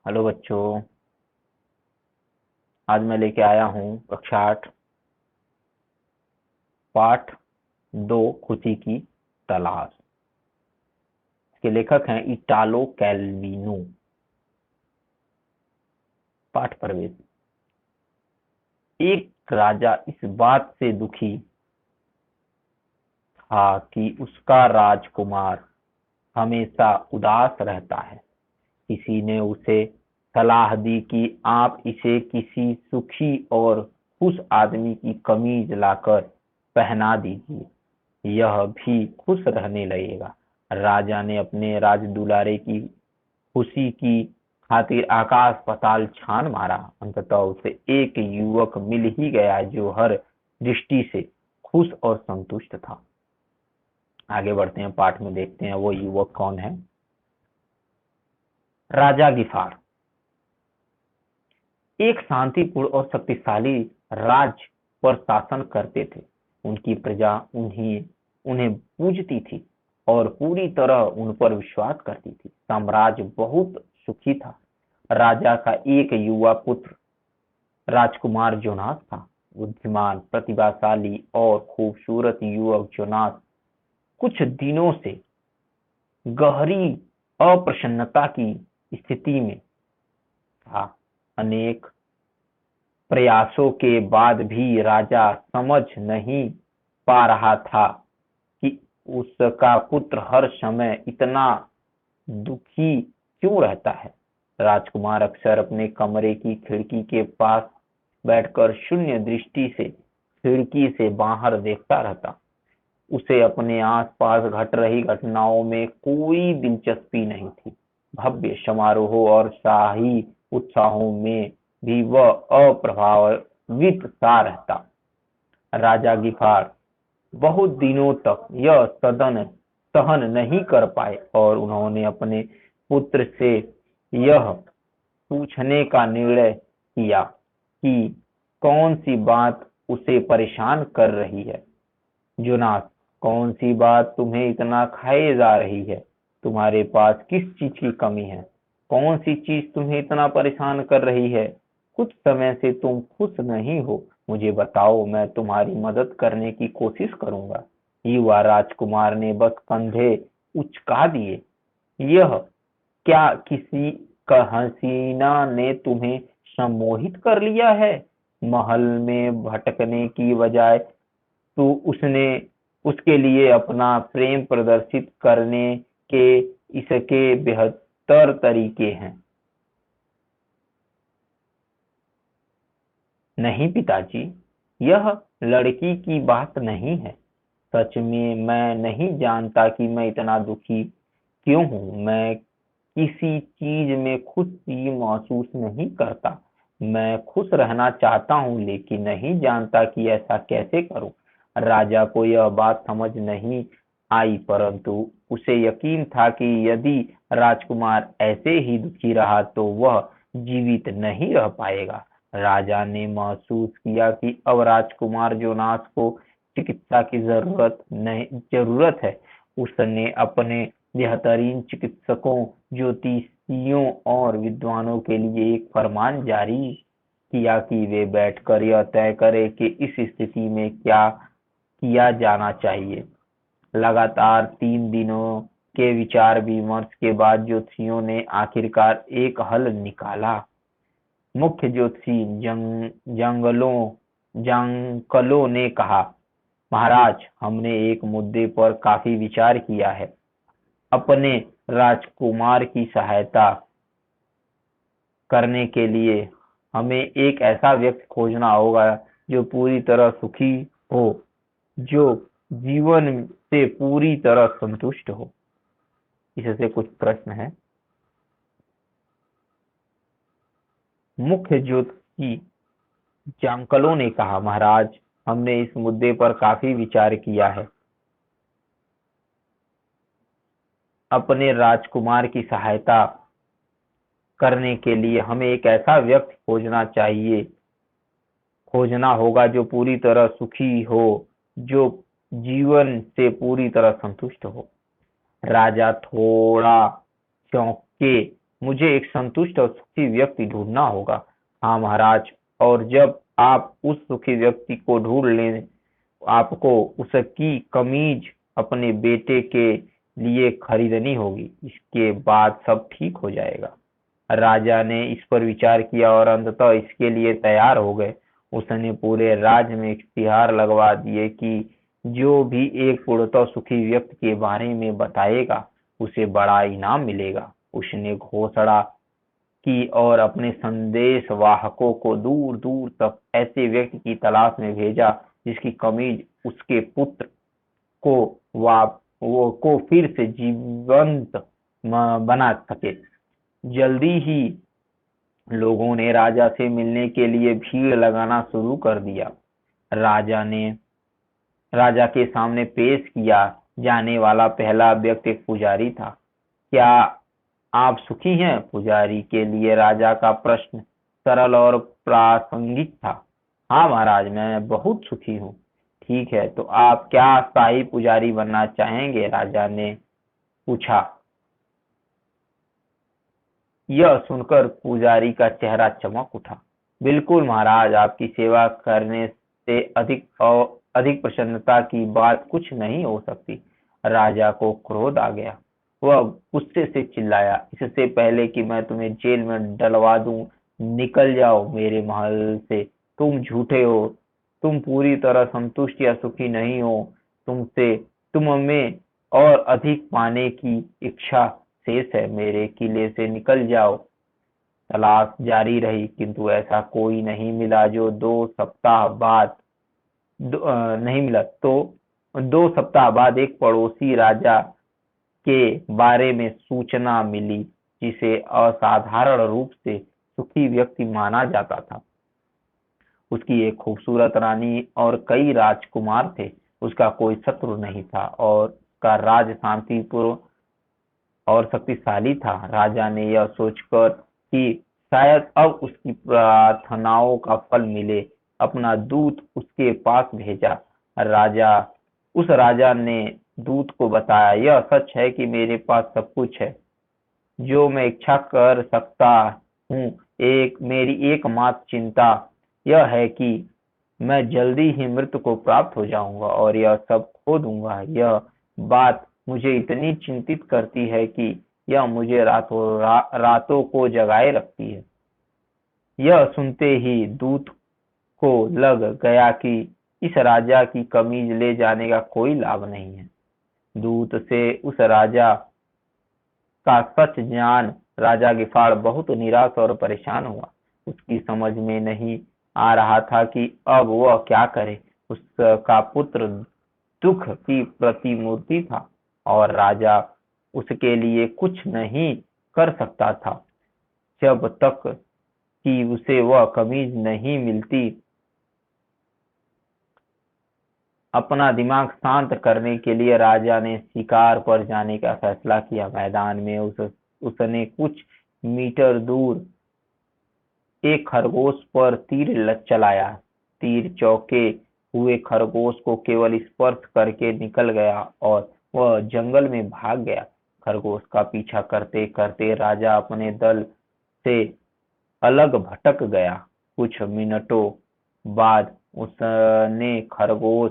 Hello बच्चों। आज मैं लेके आया हूँ कक्षा 8 पाठ 2 खुशी की तलाश। इसके लेखक हैं इटालो कैल्विनो। पाठ प्रवेश। एक राजा इस बात से दुखी था कि उसका राजकुमार हमेशा उदास रहता है। किसी ने उसे सलाह दी कि आप इसे किसी सुखी और खुश आदमी की कमीज लाकर पहना दीजिए, यह भी खुश रहने लगेगा। राजा ने अपने राजदुलारे की खुशी की खातिर आकाश पाताल छान मारा। अंततः उसे एक युवक मिल ही गया जो हर दृष्टि से खुश और संतुष्ट था। आगे बढ़ते हैं, पाठ में देखते हैं वो युवक कौन है। राजा गिफार एक शांतिपूर्ण और शक्तिशाली राज्य पर शासन करते थे। उनकी प्रजा उन्हें पूजती थी और पूरी तरह उन पर विश्वास करती थी। साम्राज्य बहुत सुखी था। राजा का एक युवा पुत्र राजकुमार जोनास था। बुद्धिमान, प्रतिभाशाली और खूबसूरत युवक जोनास कुछ दिनों से गहरी अप्रसन्नता की स्थिति में था। अनेक प्रयासों के बाद भी राजा समझ नहीं पा रहा था कि उसका पुत्र हर समय इतना दुखी क्यों रहता है। राजकुमार अक्सर अपने कमरे की खिड़की के पास बैठकर शून्य दृष्टि से खिड़की से बाहर देखता रहता। उसे अपने आसपास घट रही घटनाओं में कोई दिलचस्पी नहीं थी। भव्य समारोहों और शाही उत्साहों में भी वह अप्रभावित सा रहता। राजा गिफार बहुत दिनों तक यह सदन सहन नहीं कर पाए और उन्होंने अपने पुत्र से यह पूछने का निर्णय किया कि कौन सी बात उसे परेशान कर रही है। जोनास, कौन सी बात तुम्हें इतना खाए जा रही है? तुम्हारे पास किस चीज की कमी है? कौन सी चीज तुम्हें इतना परेशान कर रही है? कुछ समय से तुम खुश नहीं हो। मुझे बताओ, मैं तुम्हारी मदद करने की कोशिश करूंगा। युवा राजकुमार ने बस कंधे उचका दिए। यह क्या किसी का हसीना ने तुम्हें सम्मोहित कर लिया है? महल में भटकने की बजाय तो उसने उसके लिए अपना प्रेम प्रदर्शित करने के इसके बेहतर तरीके हैं। नहीं पिताजी, यह लड़की की बात नहीं है। सच में मैं नहीं जानता कि मैं इतना दुखी क्यों हूँ। मैं किसी चीज में खुशी महसूस नहीं करता। मैं खुश रहना चाहता हूँ लेकिन नहीं जानता कि ऐसा कैसे करूँ। राजा को यह बात समझ नहीं आई, परंतु उसे यकीन था कि यदि राजकुमार ऐसे ही दुखी रहा तो वह जीवित नहीं रह पाएगा। राजा ने महसूस किया कि अब राजकुमार जोनास को चिकित्सा की जरूरत है। उसने अपने बेहतरीन चिकित्सकों, ज्योतिषियों और विद्वानों के लिए एक फरमान जारी किया कि वे बैठकर यह तय करें कि इस स्थिति में क्या किया जाना चाहिए। लगातार 3 दिनों के विचार विमर्श के बाद ज्योतिषियों ने आखिरकार एक हल निकाला। मुख्य ज्योतिषी जांकलो ने कहा, महाराज, हमने एक मुद्दे पर काफी विचार किया है। अपने राजकुमार की सहायता करने के लिए हमें एक ऐसा व्यक्ति खोजना होगा जो पूरी तरह सुखी हो, जो जीवन से पूरी तरह संतुष्ट हो। इससे कुछ प्रश्न है। मुख्य ज्योतिषी जांकलो ने कहा, महाराज, हमने इस मुद्दे पर काफी विचार किया है। अपने राजकुमार की सहायता करने के लिए हमें एक ऐसा व्यक्ति खोजना होगा जो पूरी तरह सुखी हो, जो जीवन से पूरी तरह संतुष्ट हो। राजा थोड़ा चौंके मुझे एक संतुष्ट और सुखी व्यक्ति ढूंढना होगा। हाँ महाराज, और जब आप उस सुखी व्यक्ति को ढूंढ लें, आपको उसकी कमीज अपने बेटे के लिए खरीदनी होगी। इसके बाद सब ठीक हो जाएगा। राजा ने इस पर विचार किया और अंततः इसके लिए तैयार हो गए। उसने पूरे राज्य में इश्तिहार लगवा दिए कि जो भी एक पूर्णतः सुखी व्यक्ति के बारे में बताएगा उसे बड़ा इनाम मिलेगा। उसने घोषणा की और अपने संदेश वाहकों को दूर दूर तक ऐसे व्यक्ति की तलाश में भेजा जिसकी कमीज उसके पुत्र को वा वो को फिर से जीवंत बना सके। जल्दी ही लोगों ने राजा से मिलने के लिए भीड़ लगाना शुरू कर दिया। राजा ने राजा के सामने पेश किया जाने वाला पहला व्यक्ति एक पुजारी था। क्या आप सुखी हैं? पुजारी के लिए राजा का प्रश्न सरल और प्रासंगिक था। हाँ महाराज, मैं बहुत सुखी हूँ। ठीक है, तो आप क्या शाही पुजारी बनना चाहेंगे? राजा ने पूछा। यह सुनकर पुजारी का चेहरा चमक उठा। बिल्कुल महाराज, आपकी सेवा करने से अधिक प्रसन्नता की बात कुछ नहीं हो सकती। राजा को क्रोध आ गया। वह गुस्से से चिल्लाया, इससे पहले कि मैं तुम्हें जेल में डलवा दूं, निकल जाओ मेरे महल से। तुम झूठे हो। तुम पूरी तरह संतुष्ट या सुखी नहीं हो। तुम में और अधिक पाने की इच्छा शेष है। मेरे किले से निकल जाओ। तलाश जारी रही, किंतु ऐसा कोई नहीं मिला। जो 2 सप्ताह बाद नहीं मिला तो 2 सप्ताह बाद एक पड़ोसी राजा के बारे में सूचना मिली, जिसे असाधारण रूप से सुखी व्यक्ति माना जाता था। उसकी एक खूबसूरत रानी और कई राजकुमार थे। उसका कोई शत्रु नहीं था और उसका राज शांतिपूर्ण और शक्तिशाली था। राजा ने यह सोचकर कि शायद अब उसकी प्रार्थनाओं का फल मिले, अपना दूत उसके पास भेजा। राजा उस राजा ने दूत को बताया, यह सच है कि मेरे पास सब कुछ है जो मैं इच्छा कर सकता हूँ। मेरी एकमात्र चिंता यह है कि मैं जल्दी ही मृत्यु को प्राप्त हो जाऊंगा और यह सब खो दूंगा। यह बात मुझे इतनी चिंतित करती है कि यह मुझे रातों को जगाए रखती है। यह सुनते ही दूत को लग गया कि इस राजा की कमीज ले जाने का कोई लाभ नहीं है। दूत से उस राजा का सच जान राजा गिफाड़ बहुत निराश और परेशान हुआ। उसकी समझ में नहीं आ रहा था कि अब वह क्या करे। उसका पुत्र दुख की प्रतिमूर्ति था और राजा उसके लिए कुछ नहीं कर सकता था। जब तक कि उसे वह कमीज नहीं मिलती। अपना दिमाग शांत करने के लिए राजा ने शिकार पर जाने का फैसला किया। मैदान में उसने कुछ मीटर दूर एक खरगोश पर तीर चलाया। तीर चौके हुए खरगोश को केवल स्पर्श करके निकल गया और वह जंगल में भाग गया। खरगोश का पीछा करते करते राजा अपने दल से अलग भटक गया। कुछ मिनटों बाद उसने खरगोश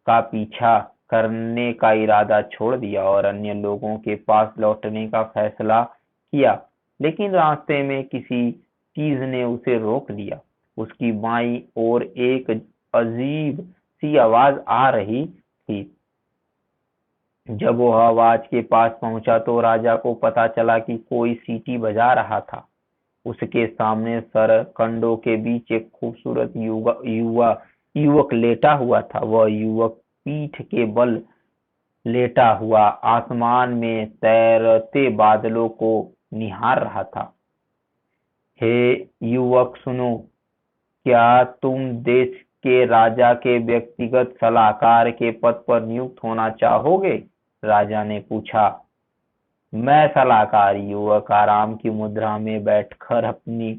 का पीछा करने का इरादा छोड़ दिया और अन्य लोगों के पास लौटने का फैसला किया। लेकिन रास्ते में किसी चीज ने उसे रोक दिया। उसकी बाईं ओर एक अजीब सी आवाज आ रही थी। जब वह आवाज के पास पहुंचा तो राजा को पता चला कि कोई सीटी बजा रहा था। उसके सामने सरकंडों के बीच एक खूबसूरत युवक लेटा हुआ था। वह युवक पीठ के बल लेटा हुआ आसमान में तैरते बादलों को निहार रहा था। हे युवक, सुनो, क्या तुम देश के राजा के व्यक्तिगत सलाहकार के पद पर नियुक्त होना चाहोगे? राजा ने पूछा। मैं सलाहकार? युवक आराम की मुद्रा में बैठकर अपनी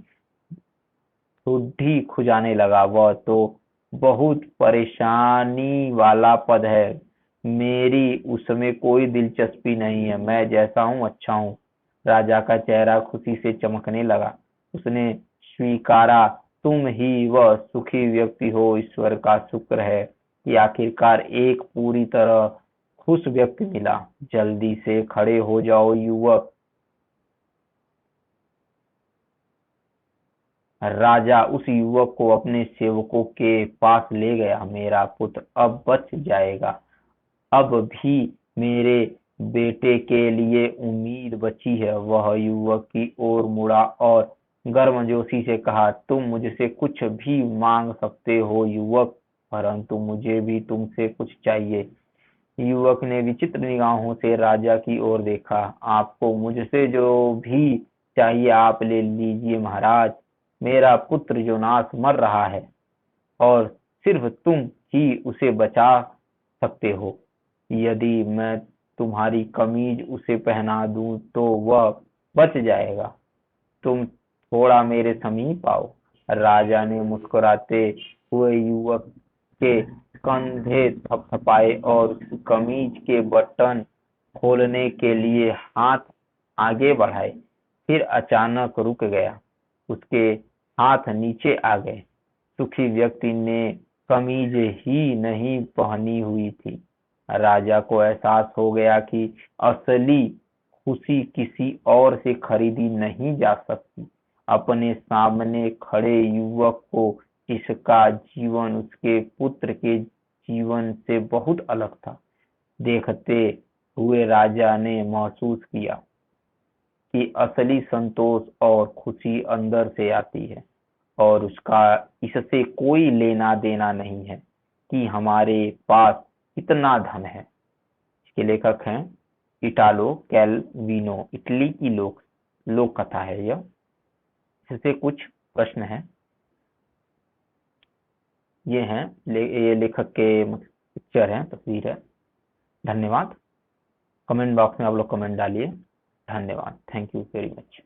ठुड्डी खुजाने लगा। वह तो बहुत परेशानी वाला पद है। मेरी उसमें कोई दिलचस्पी नहीं है। मैं जैसा हूँ अच्छा हूँ। राजा का चेहरा खुशी से चमकने लगा। उसने स्वीकारा, तुम ही वह सुखी व्यक्ति हो। ईश्वर का शुक्र है कि आखिरकार एक पूरी तरह खुश व्यक्ति मिला। जल्दी से खड़े हो जाओ युवक। राजा उस युवक को अपने सेवकों के पास ले गया। मेरा पुत्र अब बच जाएगा। अब भी मेरे बेटे के लिए उम्मीद बची है। वह युवक की ओर मुड़ा और गर्मजोशी से कहा, तुम मुझसे कुछ भी मांग सकते हो युवक, परंतु मुझे भी तुमसे कुछ चाहिए। युवक ने विचित्र निगाहों से राजा की ओर देखा। आपको मुझसे जो भी चाहिए आप ले लीजिए महाराज। मेरा पुत्र जोनास मर रहा है और सिर्फ तुम ही उसे बचा सकते हो। यदि मैं तुम्हारी कमीज उसे पहना दूं तो वह बच जाएगा। तुम थोड़ा मेरे समीप आओ। राजा ने मुस्कुराते हुए युवक के कंधे थपथपाए और उसकी कमीज के बटन खोलने के लिए हाथ आगे बढ़ाए। फिर अचानक रुक गया। उसके हाथ नीचे आ गए। सुखी व्यक्ति ने कमीज ही नहीं पहनी हुई थी। राजा को एहसास हो गया कि असली खुशी किसी और से खरीदी नहीं जा सकती। अपने सामने खड़े युवक को इसका जीवन उसके पुत्र के जीवन से बहुत अलग था। देखते हुए राजा ने महसूस किया कि असली संतोष और खुशी अंदर से आती है और उसका इससे कोई लेना देना नहीं है कि हमारे पास कितना धन है। इसके लेखक हैं इटालो कैलविनो। इटली की लोक कथा है यह। इससे कुछ प्रश्न हैं। ये हैं ये लेखक के पिक्चर हैं, तस्वीर है। धन्यवाद। कमेंट बॉक्स में आप लोग कमेंट डालिए। धन्यवाद। Thank you very much.